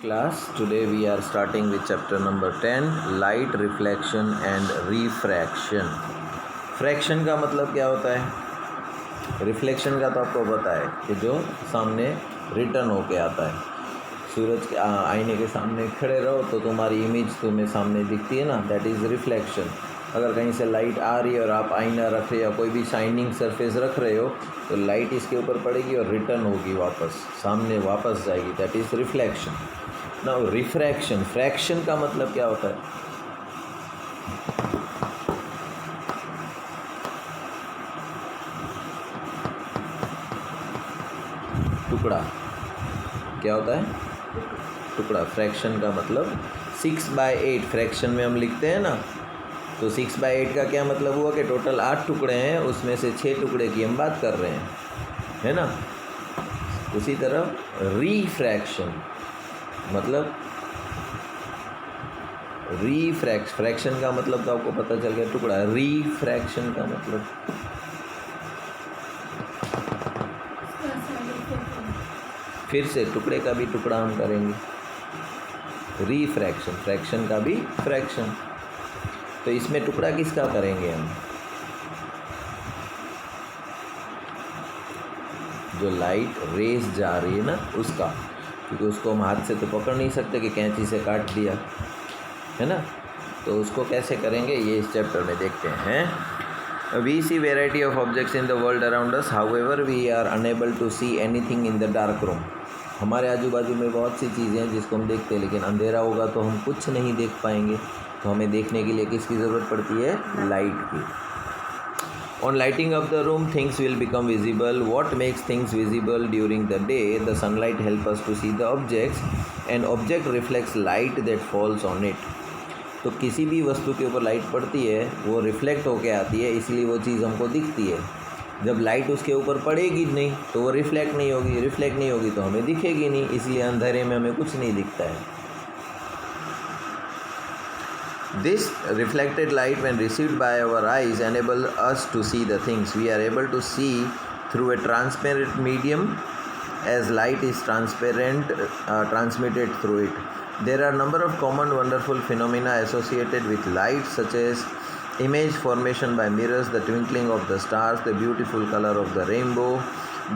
Class, today we are starting with chapter number 10, light reflection and refraction. Fraction का मतलब क्या होता है? रिफ्लेक्शन का तो आपको पता है कि जो सामने रिटर्न होके आता है। सूरज के आईने के सामने खड़े रहो तो तुम्हारी इमेज तुम्हें सामने दिखती है ना, दैट इज़ रिफ्लेक्शन। अगर कहीं से लाइट आ रही है और आप आईना रख रहे हो या कोई भी शाइनिंग सरफेस रख रहे हो तो लाइट इसके ऊपर पड़ेगी और रिटर्न होगी, वापस सामने वापस जाएगी, that is reflection. Now refraction, fraction का मतलब क्या होता है? टुकड़ा। क्या होता है? टुकड़ा। फ्रैक्शन का मतलब 6/8 फ्रैक्शन में हम लिखते हैं ना, तो 6/8 का क्या मतलब हुआ कि टोटल 8 टुकड़े हैं, उसमें से 6 टुकड़े की हम बात कर रहे हैं, है ना। उसी तरह रिफ्रैक्शन मतलब फ्रैक्शन का मतलब तो आपको पता चल गया, टुकड़ा। रिफ्रैक्शन का मतलब फिर से टुकड़े का भी टुकड़ा हम करेंगे। रिफ्रैक्शन, फ्रैक्शन का भी फ्रैक्शन। तो इसमें टुकड़ा किसका करेंगे हम? जो लाइट रेस जा रही है ना उसका, क्योंकि उसको हम हाथ से तो पकड़ नहीं सकते कि कैंची से काट दिया, है ना। तो उसको कैसे करेंगे ये इस चैप्टर में देखते हैं। We see variety of objects in the world around us, however we are unable to see anything in the dark room. हमारे आजू बाजू में बहुत सी चीज़ें हैं जिसको हम देखते हैं, लेकिन अंधेरा होगा तो हम कुछ नहीं देख पाएंगे। तो हमें देखने के लिए किसकी ज़रूरत पड़ती है? लाइट की। On lighting up the room, things will become visible. What makes things visible during the day? The sunlight helps us to see the objects. An object reflects light that falls on it. तो किसी भी वस्तु के ऊपर light पड़ती है वो reflect होके आती है, इसलिए वो चीज़ हमको दिखती है। जब लाइट उसके ऊपर पड़ेगी नहीं तो वो रिफ्लेक्ट नहीं होगी तो हमें दिखेगी नहीं, इसलिए अंधेरे में हमें कुछ नहीं दिखता है। This reflected light, when received by our eyes, enable us to see the things. We are able to see through a transparent medium, as light is transparent, transmitted through it. There are a number of common wonderful phenomena associated with light, such as image formation by mirrors, the twinkling of the stars, the beautiful color of the rainbow,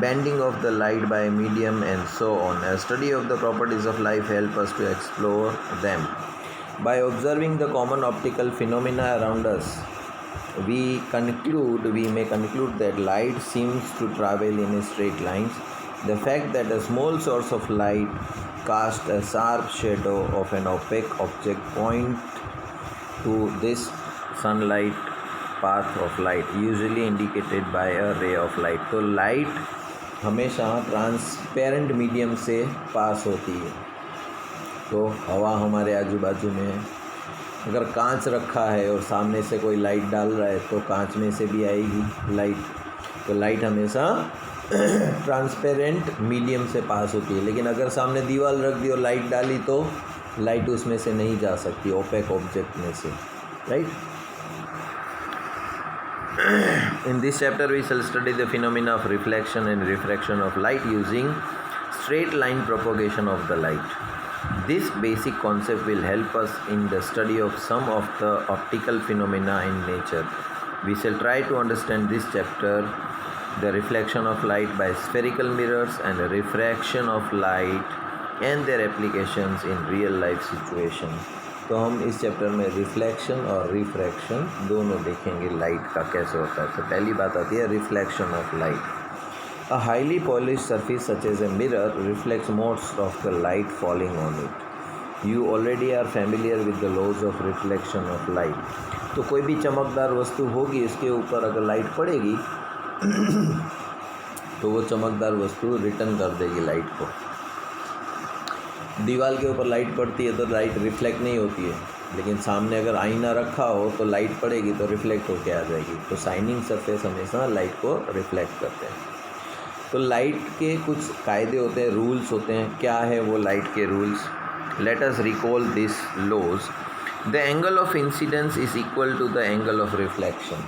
bending of the light by medium, and so on. A study of the properties of light helps us to explore them. By observing the common optical phenomena around us, we may conclude that light seems to travel in straight lines. The fact that a small source of light casts a sharp shadow of an opaque object points to this sunlight path of light, usually indicated by a ray of light. तो light हमेशा transparent medium से पास होती है। तो हवा हमारे आजू बाजू में, अगर कांच रखा है और सामने से कोई लाइट डाल रहा है तो कांच में से भी आएगी लाइट। तो लाइट हमेशा ट्रांसपेरेंट मीडियम से पास होती है, लेकिन अगर सामने दीवार रख दी और लाइट डाली तो लाइट उसमें से नहीं जा सकती, ओपेक ऑब्जेक्ट में से, right. In this chapter we shall study the phenomena of reflection and refraction of light using straight line propagation of the light. This basic concept will help us in the study of some of the optical phenomena in nature. We shall try to understand this chapter, the reflection of light by spherical mirrors and the refraction of light and their applications in real life situations. तो हम इस chapter में reflection और refraction दोनों देखेंगे, light का कैसे होता है। तो पहली बात आती है reflection of light. A highly polished surface such as a mirror reflects most of the light falling on it. You already are familiar with the laws of reflection of light. तो कोई भी चमकदार वस्तु होगी, इसके ऊपर अगर लाइट पड़ेगी तो वो चमकदार वस्तु रिटर्न कर देगी लाइट को। दीवार के ऊपर लाइट पड़ती है तो लाइट रिफ्लेक्ट नहीं होती है, लेकिन सामने अगर आईना रखा हो तो लाइट पड़ेगी तो रिफ्लेक्ट होके आ जाएगी। तो शाइनिंग सरफेस हमेशा लाइट को रिफ्लेक्ट करते हैं। तो लाइट के कुछ कायदे होते हैं, रूल्स होते हैं। क्या है वो लाइट के rules? Let us recall this laws. The angle of incidence is equal to the angle of reflection.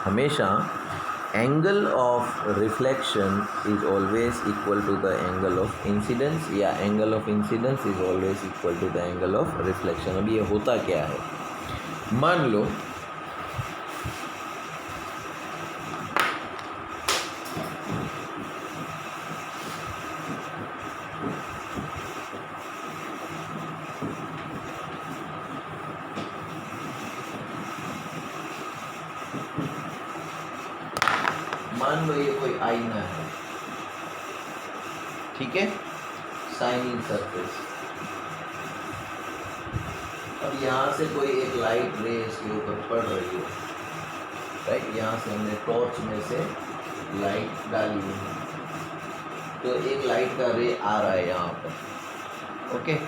हमेशा angle of reflection is always equal to the angle of incidence, या angle of incidence is always equal to the angle of reflection. अब ये होता क्या है, मान लो ये कोई आईना है, ठीक है, शाइनिंग सरफेस। अब यहाँ से कोई एक लाइट रे इसके ऊपर पड़ रही है, राइट, यहाँ से हमने टॉर्च में से लाइट डाली है, तो एक लाइट का रे आ रहा है यहाँ पर, ओके।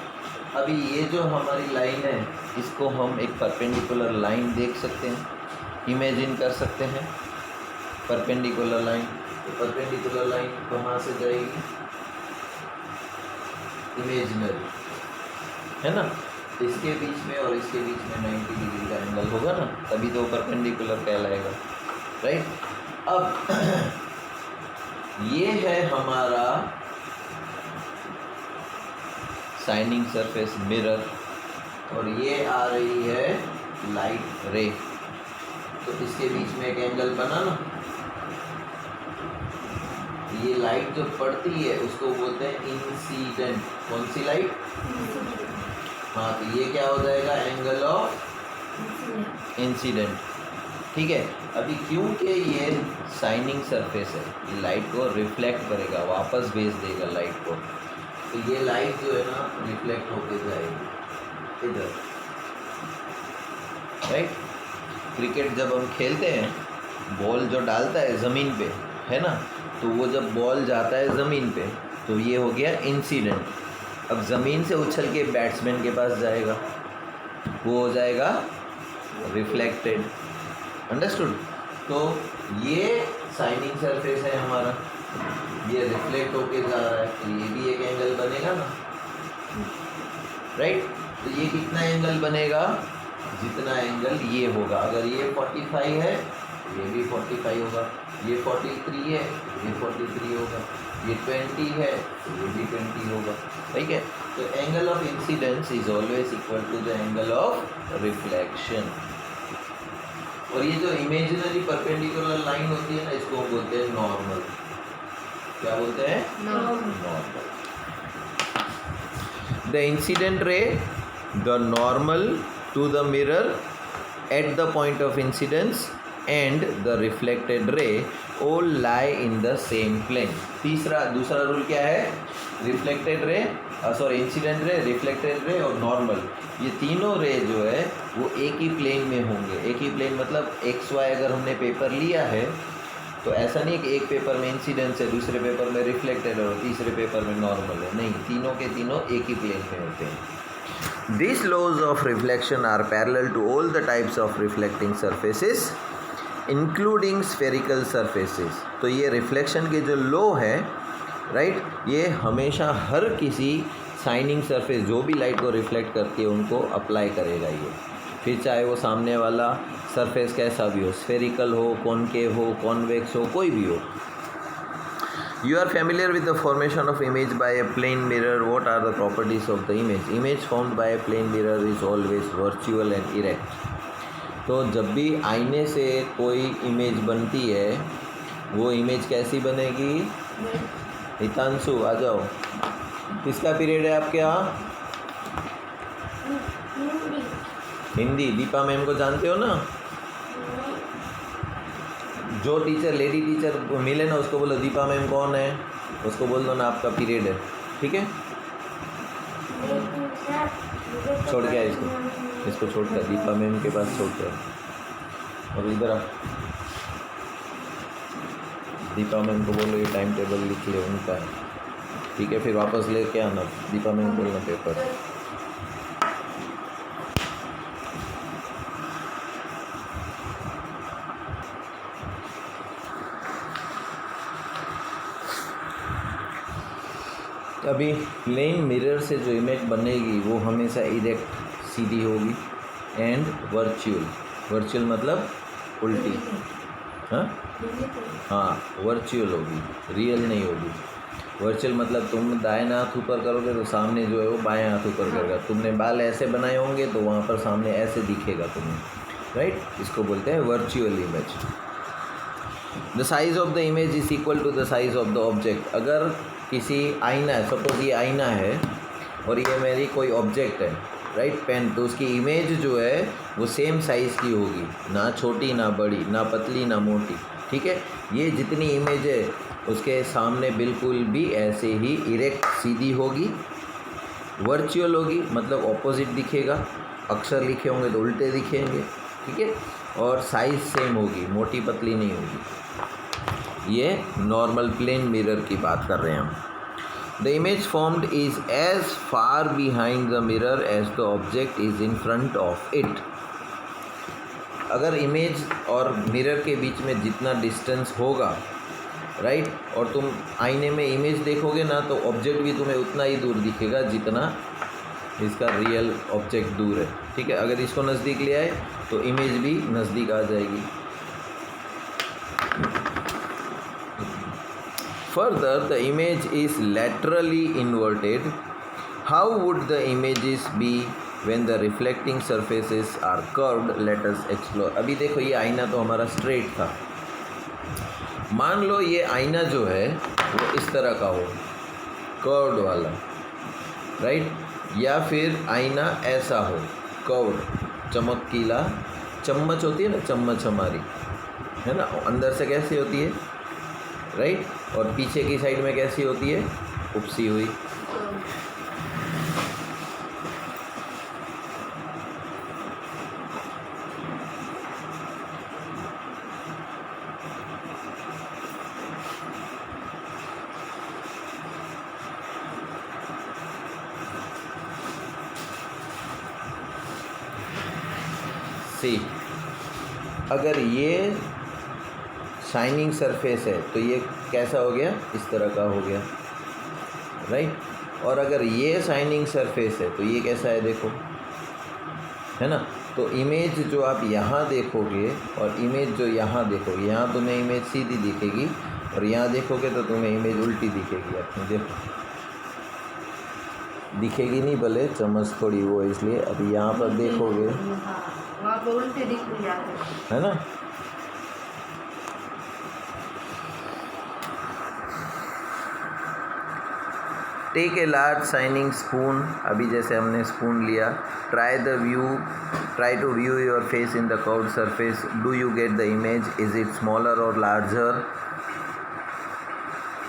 अभी ये जो हमारी लाइन है इसको हम एक परपेंडिकुलर लाइन देख सकते हैं, इमेजिन कर सकते हैं परपेंडिकुलर लाइन। तो परपेंडिकुलर लाइन कहाँ से जाएगी, इमेजिनरी, है ना, इसके बीच में और इसके बीच में 90 डिग्री का एंगल होगा ना, तभी तो परपेंडिकुलर कहलाएगा, राइट। अब ये है हमारा शाइनिंग सरफेस मिरर, और ये आ रही है लाइट रे, तो इसके बीच में एक एंगल बना ना। ये लाइट जो पड़ती है उसको बोलते हैं इंसिडेंट। कौन सी लाइट? हाँ, तो ये क्या हो जाएगा, एंगल ऑफ इंसिडेंट, ठीक है। अभी क्योंकि ये शाइनिंग सरफेस है, ये लाइट को रिफ्लेक्ट करेगा, वापस भेज देगा लाइट को, तो ये लाइट जो है ना रिफ्लेक्ट होके जाएगी इधर, राइट। क्रिकेट जब हम खेलते हैं, बॉल जो डालता है ज़मीन पे, है ना, तो वो जब बॉल जाता है ज़मीन पे तो ये हो गया इंसिडेंट। अब ज़मीन से उछल के बैट्समैन के पास जाएगा, वो हो जाएगा रिफ्लेक्टेड, अंडरस्टूड। तो ये शाइनिंग सरफेस है हमारा, ये रिफ्लेक्ट होके जा रहा है, तो ये भी एक एंगल बनेगा ना, राइट। तो ये कितना एंगल बनेगा, जितना एंगल ये होगा। अगर ये 45 है ये भी 45 होगा, ये 43 है ये 43 होगा, ये 20 है तो ये भी 20 होगा, ठीक है। तो angle of incidence is always equal to the angle of reflection. और ये जो इमेजिनरी परपेंडिकुलर लाइन होती है ना, इसको हम बोलते हैं नॉर्मल। क्या बोलते हैं? Normal. The incident ray, the normal to the mirror at the point of incidence and the reflected ray all lie in the same plane। दूसरा रूल क्या है, reflected ray, incident ray, reflected ray और normal, ये तीनों रे जो है वो एक ही प्लेन में होंगे। एक ही प्लेन मतलब XY अगर हमने पेपर लिया है तो ऐसा नहीं है कि एक पेपर में इंसिडेंस है, दूसरे पेपर में रिफ्लेक्टेड और तीसरे पेपर में नॉर्मल है, नहीं, तीनों के तीनों एक ही प्लेन में होते हैं। These laws of reflection are parallel to all the types of reflecting surfaces including spherical surfaces. तो ये रिफ्लेक्शन के जो लॉ है, राइट, ये हमेशा हर किसी शाइनिंग सरफेस जो भी लाइट को रिफ्लेक्ट करती है उनको अप्लाई करेगा ये, फिर चाहे वो सामने वाला सरफेस कैसा भी हो, स्फेरिकल हो, कॉनकेव हो, कॉन्वेक्स हो, कोई भी हो। You are familiar with the formation of image by a plane mirror. What are the properties of the image? Image formed by a plane mirror is always virtual and erect. तो जब भी आईने से कोई इमेज बनती है वो image कैसी बनेगी? हितांशु आ जाओ, किसका पीरियड है आपके यहाँ? हिंदी। दीपा मैम को जानते हो ना? जो टीचर, लेडी टीचर मिले ना उसको बोलो दीपा मैम कौन है, उसको बोल दो ना आपका पीरियड है, ठीक है। छोड़ के आए इसको छोड़ कर, दीपा मैम के पास छोड़ कर, और इधर आ, दीपा मैम को बोलो ये टाइम टेबल लिख ले उनका, ठीक है, फिर वापस लेके आना, दीपा मैम को बोलना पेपर। अभी प्लेन मिरर से जो इमेज बनेगी वो हमेशा इरेक्ट, सीधी होगी, एंड वर्चुअल मतलब उल्टी, हाँ हाँ, वर्चुअल होगी, रियल नहीं होगी। वर्चुअल मतलब तुम दाएं हाथ ऊपर करोगे तो सामने जो है वो बाएं हाथ ऊपर करेगा। तुमने बाल ऐसे बनाए होंगे तो वहाँ पर सामने ऐसे दिखेगा तुम्हें, राइट। इसको बोलते हैं virtual image. The size of the image is equal to the size of the object. अगर किसी आईना है, सपोज ये आईना है और ये मेरी कोई ऑब्जेक्ट है, राइट, पेन, तो उसकी इमेज जो है वो सेम साइज़ की होगी, ना छोटी ना बड़ी, ना पतली ना मोटी, ठीक है। ये जितनी इमेज है उसके सामने बिल्कुल भी ऐसे ही इरेक्ट सीधी होगी। वर्चुअल होगी मतलब ऑपोजिट दिखेगा, अक्षर लिखे होंगे तो उल्टे दिखेंगे, ठीक है। और साइज़ सेम होगी, मोटी पतली नहीं होगी। ये नॉर्मल प्लेन मिरर की बात कर रहे हैं हम। The image formed is as far behind the mirror as the object is in front of it. अगर इमेज और मिरर के बीच में जितना डिस्टेंस होगा, राइट, और तुम आईने में इमेज देखोगे ना तो ऑब्जेक्ट भी तुम्हें उतना ही दूर दिखेगा जितना इसका रियल ऑब्जेक्ट दूर है, ठीक है। अगर इसको नज़दीक ले आए तो इमेज भी नज़दीक आ जाएगी। Further, the image is laterally inverted. How would the images be when the reflecting surfaces are curved? Let us explore. अभी देखो ये आईना तो हमारा स्ट्रेट था। मान लो ये आईना जो है वो इस तरह का हो, कर्व्ड वाला, राइट, या फिर आईना ऐसा हो, कर्व्ड, चमकीला, चम्मच होती है ना, चम्मच हमारी है ना, अंदर से कैसी होती है, राइट, और पीछे की साइड में कैसी होती है, उपसी हुई। सी, अगर ये शाइनिंग सरफेस है तो ये कैसा हो गया, इस तरह का हो गया, राइट। और अगर ये शाइनिंग सरफेस है तो ये कैसा है, देखो, है ना। तो इमेज जो आप यहाँ देखोगे और इमेज जो यहाँ देखोगे, यहाँ तुम्हें इमेज सीधी दिखेगी और यहाँ देखोगे तो तुम्हें इमेज उल्टी दिखेगी। अपनी देखो, दिखेगी नहीं, भले चम्मच थोड़ी वो, इसलिए अभी यहाँ पर देखोगे वहाँ पर उल्टे दिख जाते है ना। Take a large shining spoon, अभी जैसे हमने स्पून लिया, try to view your face in the curved surface, do you get the image, is it smaller और लार्जर।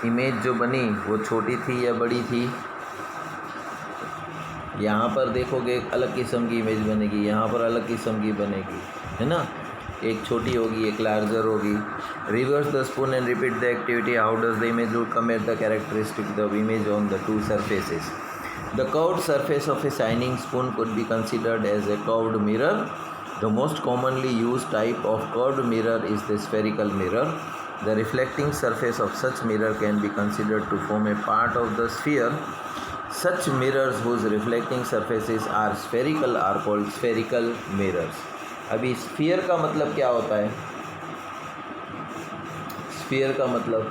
इमेज जो बनी वो छोटी थी या बड़ी थी। यहाँ पर देखोगे एक अलग किस्म की इमेज बनेगी, यहाँ पर अलग किस्म की बनेगी, है ना, एक छोटी होगी एक लार्जर होगी। Reverse the spoon and repeat the activity, how does the image look, compare the characteristic the image on the two surfaces. The curved surface of a shining spoon could be considered as a curved mirror. The most commonly used type of curved mirror is the spherical mirror. The reflecting surface of such mirror can be considered to form a part of the sphere. Such mirrors whose reflecting surfaces are spherical are called spherical mirrors. अभी sphere का मतलब क्या होता है, sphere का मतलब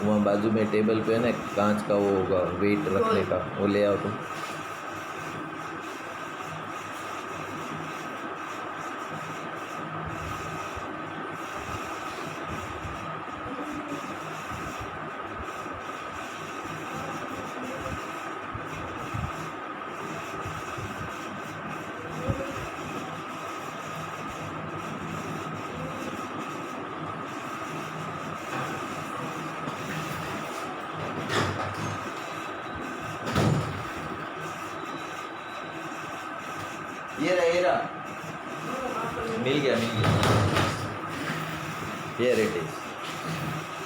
वहाँ बाजू में टेबल पे है ना, कांच का वो होगा वेट रखने का, वो ले आओ तुम। ये रहा, मिल गया हियर इट इज़।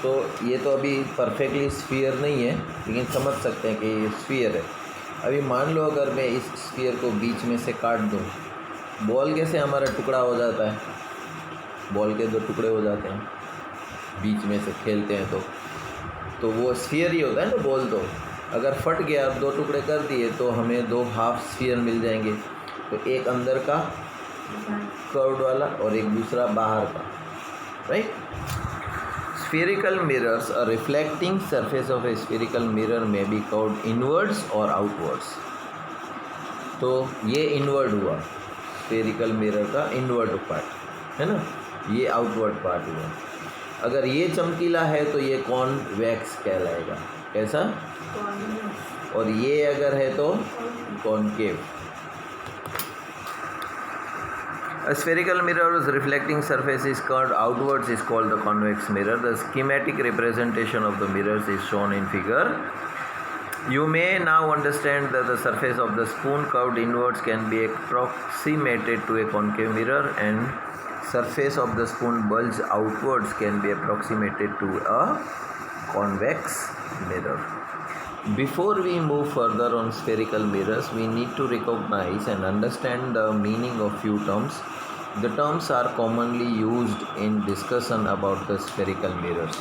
तो ये तो अभी परफेक्टली स्फीयर नहीं है, लेकिन समझ सकते हैं कि ये स्फीयर है। अभी मान लो अगर मैं इस स्फीयर को बीच में से काट दूँ, बॉल कैसे हमारा टुकड़ा हो जाता है, बॉल के दो टुकड़े हो जाते हैं बीच में से खेलते हैं तो वो स्फीयर ही होता है ना बॉल। तो अगर फट गया, दो टुकड़े कर दिए तो हमें दो हाफ स्फीयर मिल जाएंगे। तो एक अंदर का कर्व्ड वाला और एक दूसरा बाहर का, right? Spherical mirrors, a reflecting surface of a spherical mirror may be curved inwards or outwards. तो ये इनवर्ड हुआ, स्फेरिकल मिरर का इनवर्ड पार्ट है ना, ये आउटवर्ड पार्ट हुआ। अगर ये चमकीला है तो ये कॉन्वेक्स कहलाएगा, कैसा? और ये अगर है तो concave. A spherical mirror whose reflecting surface is curved outwards is called the convex mirror. The schematic representation of the mirrors is shown in figure. You may now understand that the surface of the spoon curved inwards can be approximated to a concave mirror, and surface of the spoon bulged outwards can be approximated to a convex mirror. Before we move further on spherical mirrors, we need to recognize and understand the meaning of few terms. The terms are commonly used in discussion about the spherical mirrors.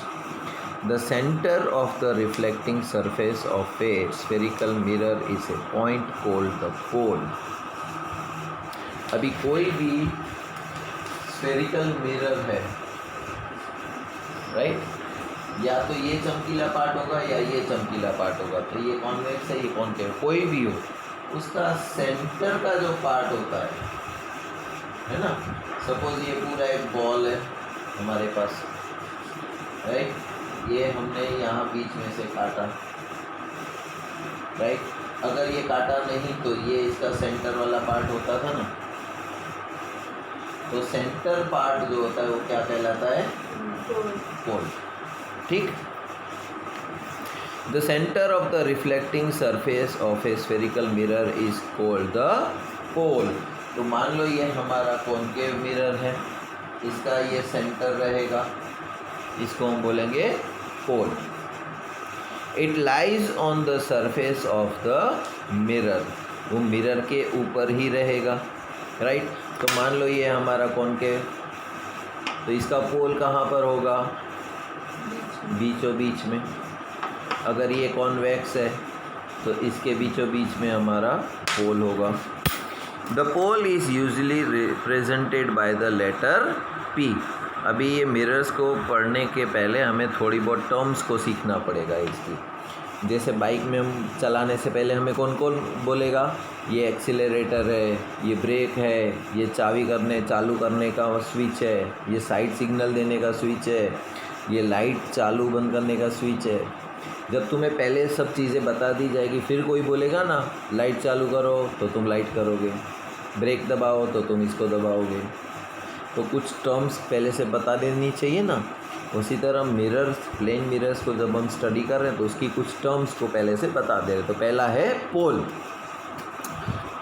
The center of the reflecting surface of a spherical mirror is a point called the pole. अभी कोई भी spherical mirror है, right? या तो ये चमकीला part होगा या ये चमकीला पार्ट होगा, तो ये कॉन्वेक्स है, ये कॉनकेव, कोई भी हो, उसका सेंटर का जो पार्ट होता है ना, सपोज ये पूरा एक बॉल है हमारे पास, राइट? ये हमने यहाँ बीच में से काटा, राइट? अगर ये काटा नहीं तो ये इसका सेंटर वाला पार्ट होता था ना, तो सेंटर पार्ट जो होता है वो क्या कहलाता है? पोल। ठीक? The center of the reflecting surface of a spherical mirror is called the pole. तो मान लो ये हमारा कॉनकेव मिरर है, इसका ये सेंटर रहेगा, इसको हम बोलेंगे पोल। It lies on the surface of the mirror. वो मिरर के ऊपर ही रहेगा, राइट? तो मान लो ये हमारा कॉनकेव, तो इसका पोल कहाँ पर होगा? बीचों बीच में। अगर ये कॉन्वेक्स है तो इसके बीचों बीच में हमारा पोल होगा। The pole is usually represented by the letter P। अभी ये मिरर्स को पढ़ने के पहले हमें थोड़ी बहुत टर्म्स को सीखना पड़ेगा इसकी। जैसे बाइक में हम चलाने से पहले हमें कौन कौन बोलेगा? ये एक्सीलरेटर है, ये ब्रेक है, ये चाबी करने चालू करने का स्विच है, ये साइड सिग्नल देने का स्विच है, ये लाइट चालू बंद करने का स्विच है। जब तुम्हें पहले सब चीज़ें बता दी जाएगी, फिर कोई बोलेगा ना लाइट चालू करो तो तुम लाइट करोगे, ब्रेक दबाओ तो तुम इसको दबाओगे। तो कुछ टर्म्स पहले से बता देनी चाहिए ना। उसी तरह मिरर्स, प्लेन मिरर्स को जब हम स्टडी कर रहे हैं तो उसकी कुछ टर्म्स को पहले से बता दे रहे। तो पहला है पोल।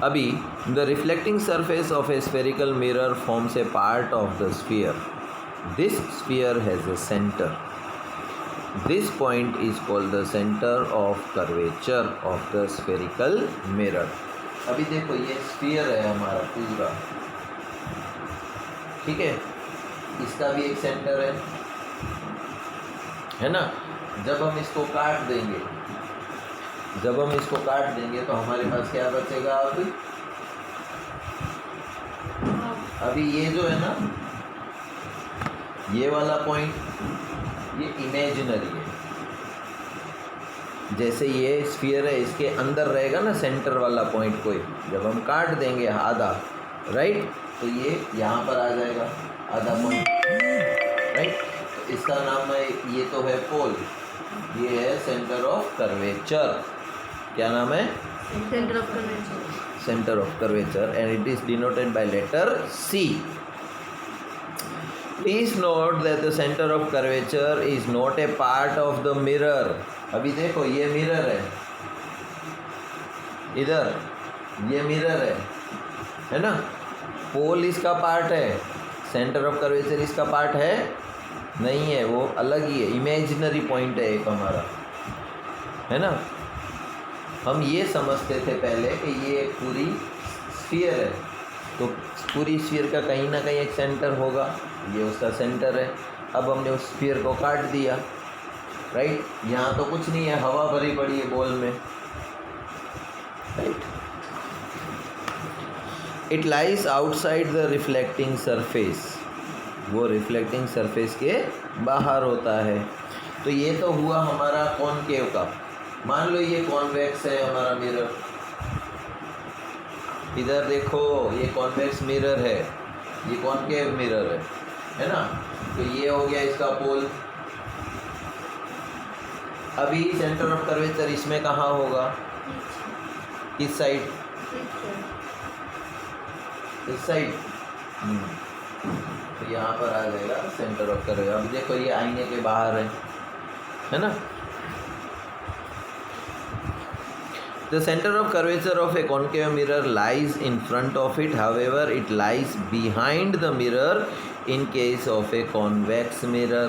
अभी the reflecting surface of A spherical mirror forms a part of the sphere. This sphere has a center. This point is called the center of curvature of the spherical mirror. अभी देखो ये स्फीयर है हमारा पूरा, ठीक है? इसका भी एक सेंटर है ना? जब हम इसको काट देंगे तो हमारे पास क्या बचेगा? अभी ये जो है ना, ये वाला पॉइंट ये इमेजिनरी है। जैसे ये स्फीयर है, इसके अंदर रहेगा ना सेंटर वाला पॉइंट कोई, जब हम काट देंगे आधा, राइट, तो ये यहाँ पर आ जाएगा आधा पॉइंट, राइट? तो इसका नाम है, ये तो है पोल, ये है सेंटर ऑफ कर्वेचर। क्या नाम है? Centre of curvature. Centre of curvature, and it is denoted by letter C. Please note that the center of curvature is not a part of the mirror. अभी देखो ये मिरर है, इधर ये mirror है ना? पोल इसका पार्ट है, सेंटर ऑफ कर्वेचर इसका पार्ट है नहीं है, वो अलग ही है, इमेजिनरी पॉइंट है एक हमारा, है ना? हम ये समझते थे पहले कि ये पूरी स्फीयर है, तो पूरी स्फीयर का कहीं ना कहीं एक सेंटर होगा, ये उसका सेंटर है। अब हमने उस स्फीयर को काट दिया, राइट? यहाँ तो कुछ नहीं है, हवा भरी पड़ी है बॉल में, right? It lies outside the reflecting surface. वो रिफ्लेक्टिंग सरफेस के बाहर होता है। तो ये तो हुआ हमारा कॉनकेव का। मान लो ये कॉन्वेक्स है हमारा मिरर, इधर देखो ये कॉन्वेक्स मिरर है, ये कॉनकेव मिरर है ना। तो ये हो गया इसका पोल। अभी सेंटर ऑफ कर्वेचर इसमें कहाँ होगा, किस साइड, इस साइड। तो यहाँ पर आ जाएगा सेंटर ऑफ कर्वेचर। अब देखो ये आईने के बाहर है ना। The center of curvature of a concave mirror lies in front of it. However, it lies behind the mirror in case of a convex mirror.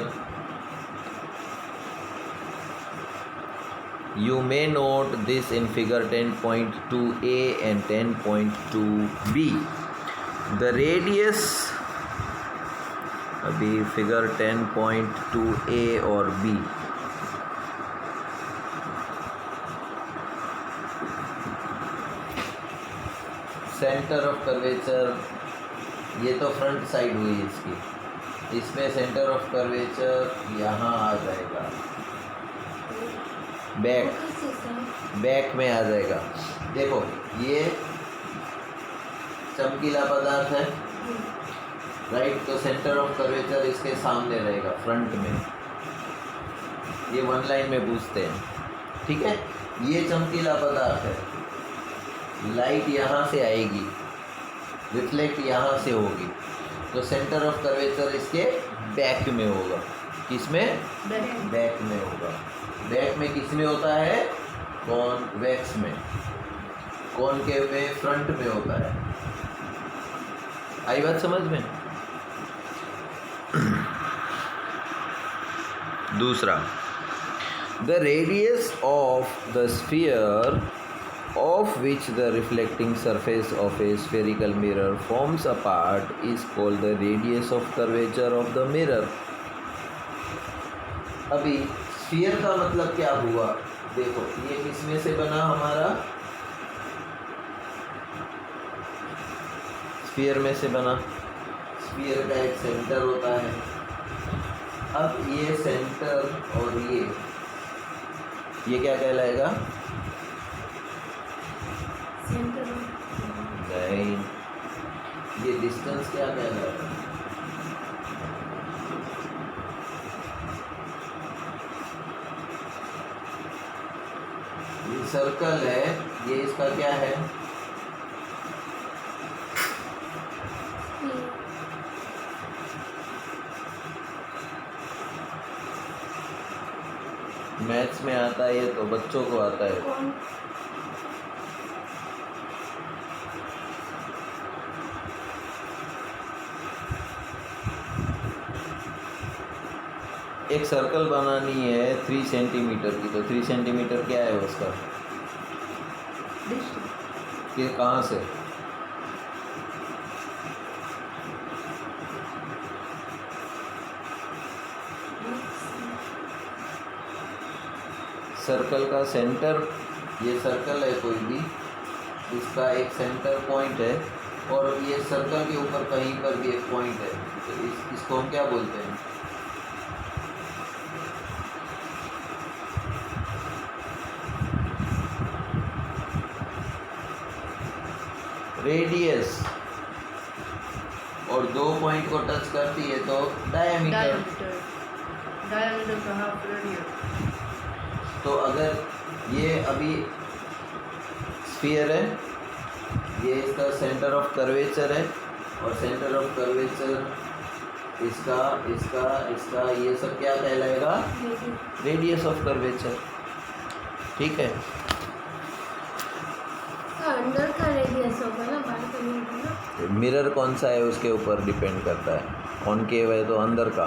You may note this in figure 10.2a and 10.2b. The radius, अभी figure 10.2a और b, centre of curvature, ये तो front side हुई इसकी, इसमें centre of curvature यहाँ आ जाएगा, back में आ जाएगा। देखो ये चमकीला पदार्थ है, राइट। तो सेंटर ऑफ कर्वेचर इसके सामने रहेगा, फ्रंट में। ये वन लाइन में पूछते हैं, ठीक है। ये चमकीला पदार्थ है, लाइट यहाँ से आएगी, रिफ्लेक्ट यहाँ से होगी, तो सेंटर ऑफ कर्वेचर इसके बैक में होगा। किसमें, बैक में होगा। बैक में किस में होता है, कॉन्वेक्स में। कॉनकेव में फ्रंट में होता है। आई बात समझ में। दूसरा, the radius of the sphere of which the reflecting surface of a spherical mirror forms a part is called the radius of curvature of the mirror. अभी स्फीयर का मतलब क्या हुआ, देखो ये किसमें से बना हमारा, स्फीयर में से बना। स्फीयर का एक सेंटर होता है। अब ये सेंटर और ये क्या कहलाएगा, नहीं, ये डिस्टेंस क्या कहलाएगा, ये सर्कल है, ये इसका क्या है, मैथ्स में आता है, ये तो बच्चों को आता है। एक सर्कल बनानी है 3 सेंटीमीटर की, तो 3 सेंटीमीटर क्या है उसका, कि कहाँ से, सर्कल का सेंटर, ये सर्कल है कोई भी, इसका एक सेंटर पॉइंट है, और ये सर्कल के ऊपर कहीं पर भी एक पॉइंट है, तो इसको हम क्या बोलते हैं, रेडियस। और दो पॉइंट को टच करती है तो डायमीटर। डायमीटर का हाफ रेडियस। तो अगर ये अभी स्फीयर है, ये इसका सेंटर ऑफ कर्वेचर है, और सेंटर ऑफ कर्वेचर इसका इसका इसका ये सब क्या कहलाएगा, रेडियस ऑफ कर्वेचर, ठीक है। अंदर का रेडियस होगा ना, बाहर का नहीं होगा ना। मिरर कौन सा है उसके ऊपर डिपेंड करता है। कॉनकेव है तो अंदर का,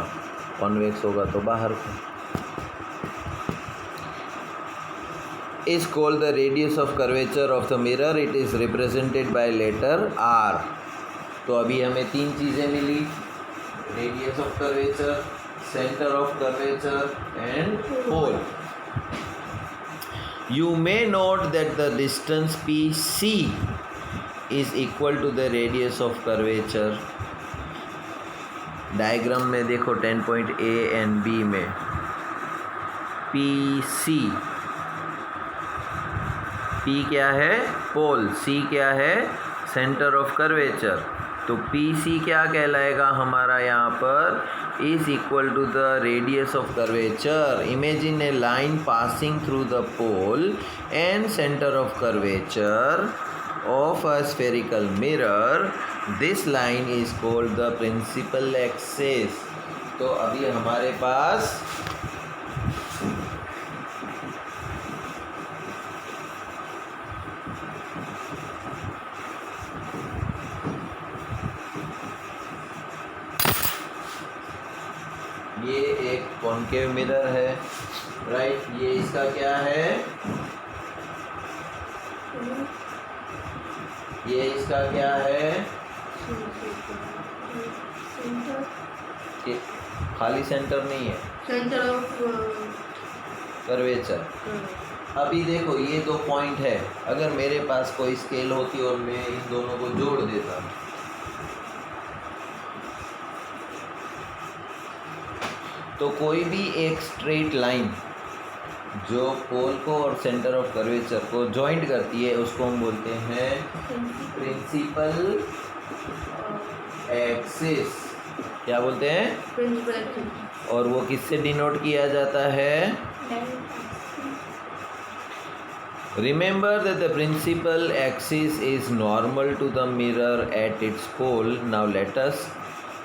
कॉन्वेक्स होगा तो बाहर का। is called the radius of curvature of the mirror. It is represented by letter R. तो अभी हमें 3 चीज़ें मिली, radius of curvature, centre of curvature and pole. You may note that the distance PC is equal to the radius of curvature. Diagram में देखो 10 point a and b में p c, p क्या है पोल, सी क्या है centre of curvature, तो p c क्या कहलाएगा हमारा यहाँ पर, is equal to the radius of curvature. Imagine a line passing through the pole and centre of curvature of a spherical mirror. This line is called the principal axis. तो अभी हमारे पास ये एक कॉन्केव मिरर है, right. ये इसका क्या है, ये इसका क्या है, खाली सेंटर नहीं है, सेंटर ऑफ कर्वेचर। अभी देखो ये दो पॉइंट है, अगर मेरे पास कोई स्केल होती और मैं इन दोनों को जोड़ देता, तो कोई भी एक स्ट्रेट लाइन जो पोल को और सेंटर ऑफ कर्वेचर को जॉइंट करती है उसको हम बोलते हैं प्रिंसिपल एक्सिस। क्या बोलते हैं, प्रिंसिपल एक्सिस। और वो किससे डिनोट किया जाता है, remember that the principal axis is normal to the mirror at its pole. Now let us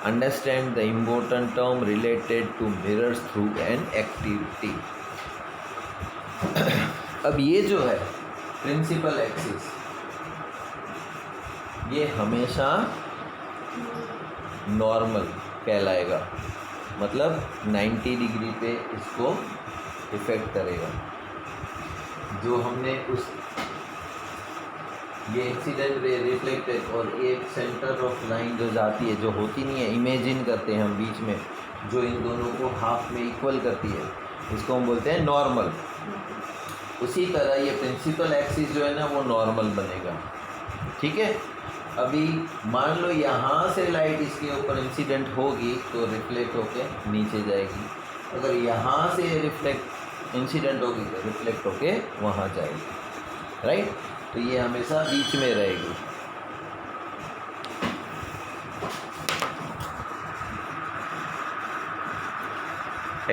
understand the important term related to mirrors through an activity. अब ये जो है प्रिंसिपल एक्सिस, ये हमेशा नॉर्मल कहलाएगा, मतलब 90 डिग्री पे इसको इफेक्ट करेगा। जो हमने उस ये इंसिडेंट रे रिफ्लेक्टेड और एक सेंटर ऑफ लाइन जो जाती है, जो होती नहीं है, इमेजिन करते हैं हम बीच में, जो इन दोनों को हाफ में इक्वल करती है, इसको हम बोलते हैं नॉर्मल। उसी तरह ये प्रिंसिपल एक्सिस जो है ना वो नॉर्मल बनेगा, ठीक है। अभी मान लो यहाँ से लाइट इसके ऊपर इंसिडेंट होगी तो रिफ्लेक्ट होके नीचे जाएगी, अगर यहाँ से रिफ्लेक्ट इंसिडेंट होगी तो रिफ्लेक्ट होके वहाँ जाएगी, राइट। तो ये हमेशा बीच में रहेगी।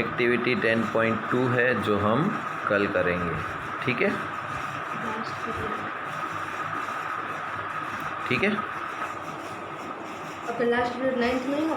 एक्टिविटी 10.2 है जो हम कल करेंगे, ठीक है, ठीक है। अपने लास्ट पीरियड 9th में